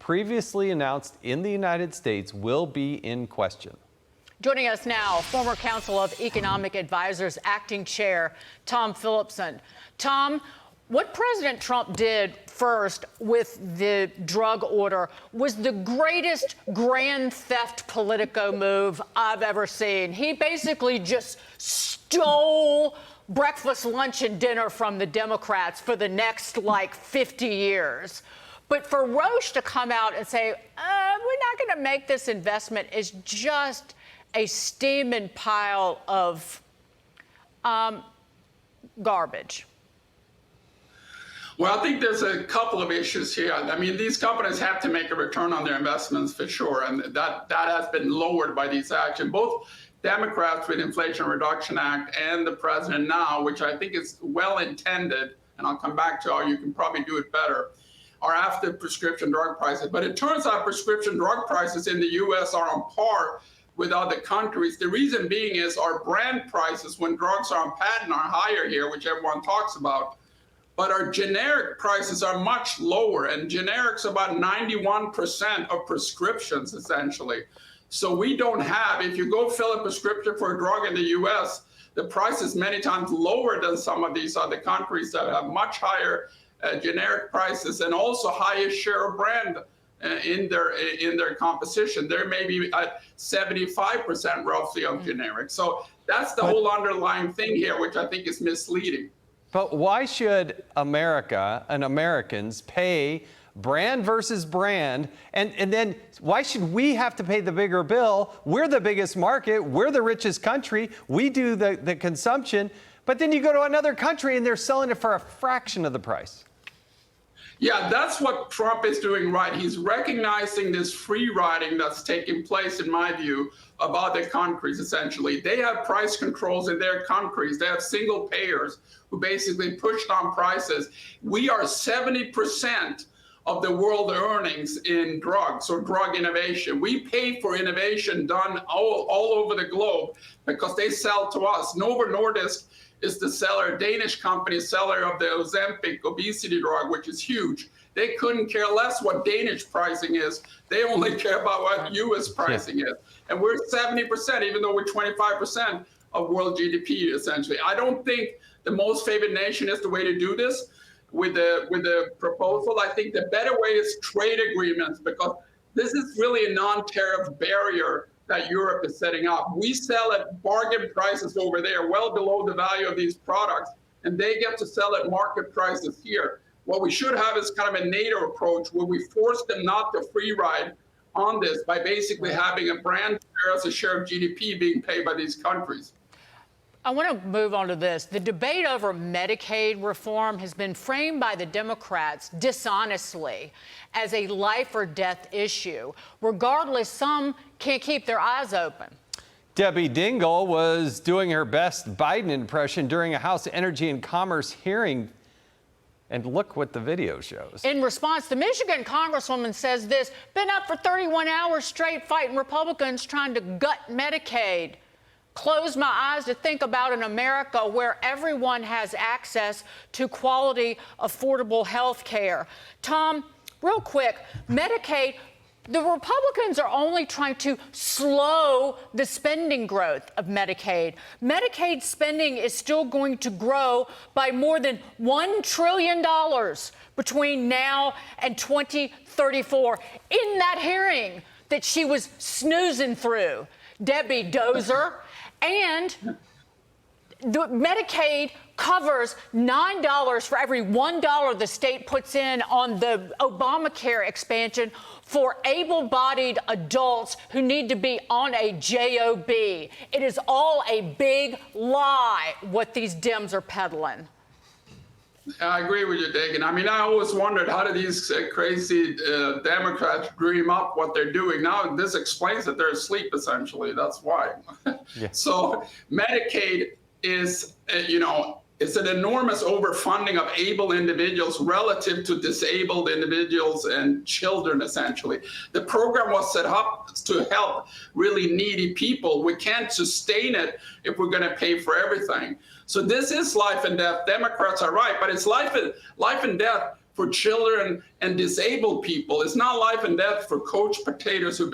previously announced in the United States will be in question. Joining us now, former Council of Economic Advisors Acting Chair Tom Philipson. Tom, what President Trump did first with the drug order was the greatest grand theft Politico move I've ever seen. He basically just stole breakfast, lunch, and dinner from the Democrats for the next, 50 years. But for Roche to come out and say, we're not going to make this investment is just a steaming pile of garbage. Well, I think there's a couple of issues here. I mean, these companies have to make a return on their investments for sure, and that has been lowered by these actions. Both Democrats with Inflation Reduction Act and the president now, which I think is well intended, and I'll come back to how you can probably do it better, are after prescription drug prices. But it turns out prescription drug prices in the U.S. are on par with other countries. The reason being is our brand prices when drugs are on patent are higher here, which everyone talks about. But our generic prices are much lower, and generics are about 91% of prescriptions, essentially. So we don't have, if you go fill a prescription for a drug in the US, the price is many times lower than some of these other countries that have much higher generic prices and also highest share of brand in their composition. There may be at 75% roughly of generics. So that's the whole underlying thing here, which I think is misleading. But why should America and Americans pay brand versus brand? And then why should we have to pay the bigger bill? We're the biggest market. We're the richest country. We do the consumption. But then you go to another country and they're selling it for a fraction of the price. Yeah, that's what Trump is doing right. He's recognizing this free riding that's taking place, in my view, of other countries, essentially. They have price controls in their countries. They have single payers who basically pushed on prices. We are 70% of the world earnings in drugs or drug innovation. We pay for innovation done all over the globe because they sell to us. Novo Nordisk is the seller, Danish company seller of the Ozempic obesity drug, which is huge. They couldn't care less what Danish pricing is. They only care about what U.S. pricing is. And we're 70%, even though we're 25% of world GDP, essentially. I don't think the most favored nation is the way to do this with the proposal. I think the better way is trade agreements, because this is really a non-tariff barrier that Europe is setting up. We sell at bargain prices over there, well below the value of these products, and they get to sell at market prices here. What we should have is kind of a NATO approach where we force them not to free ride on this by basically having a brand share as a share of GDP being paid by these countries. I want to move on to this. The debate over Medicaid reform has been framed by the Democrats dishonestly as a life or death issue. Regardless, some can't keep their eyes open. Debbie Dingell was doing her best Biden impression during a House Energy and Commerce hearing. And look what the video shows. In response, the Michigan Congresswoman says this: been up for 31 hours straight fighting Republicans trying to gut Medicaid. Close my eyes to think about an America where everyone has access to quality, affordable health care. Tom, real quick, Medicaid, the Republicans are only trying to slow the spending growth of Medicaid. Medicaid spending is still going to grow by more than $1 trillion between now and 2034. In that hearing that she was snoozing through, Debbie Dozer, and the Medicaid covers $9 for every $1 the state puts in on the Obamacare expansion for able-bodied adults who need to be on a JOB. It is all a big lie what these Dems are peddling. I agree with you, Dagan. I mean, I always wondered, how do these crazy Democrats dream up what they're doing? Now, this explains that they're asleep, essentially. That's why. Yeah. So Medicaid is, it's an enormous overfunding of able individuals relative to disabled individuals and children, essentially. The program was set up to help really needy people. We can't sustain it if we're going to pay for everything. So this is life and death. Democrats are right, but it's life and death for children and disabled people. It's not life and death for couch potatoes who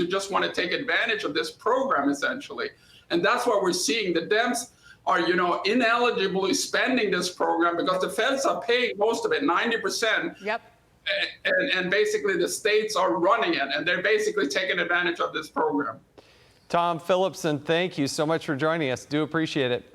just want to take advantage of this program, essentially. And that's what we're seeing. The Dems are, ineligibly spending this program because the feds are paying most of it, 90%. Yep. And basically the states are running it, and they're basically taking advantage of this program. Tom Philipson, thank you so much for joining us. Do appreciate it.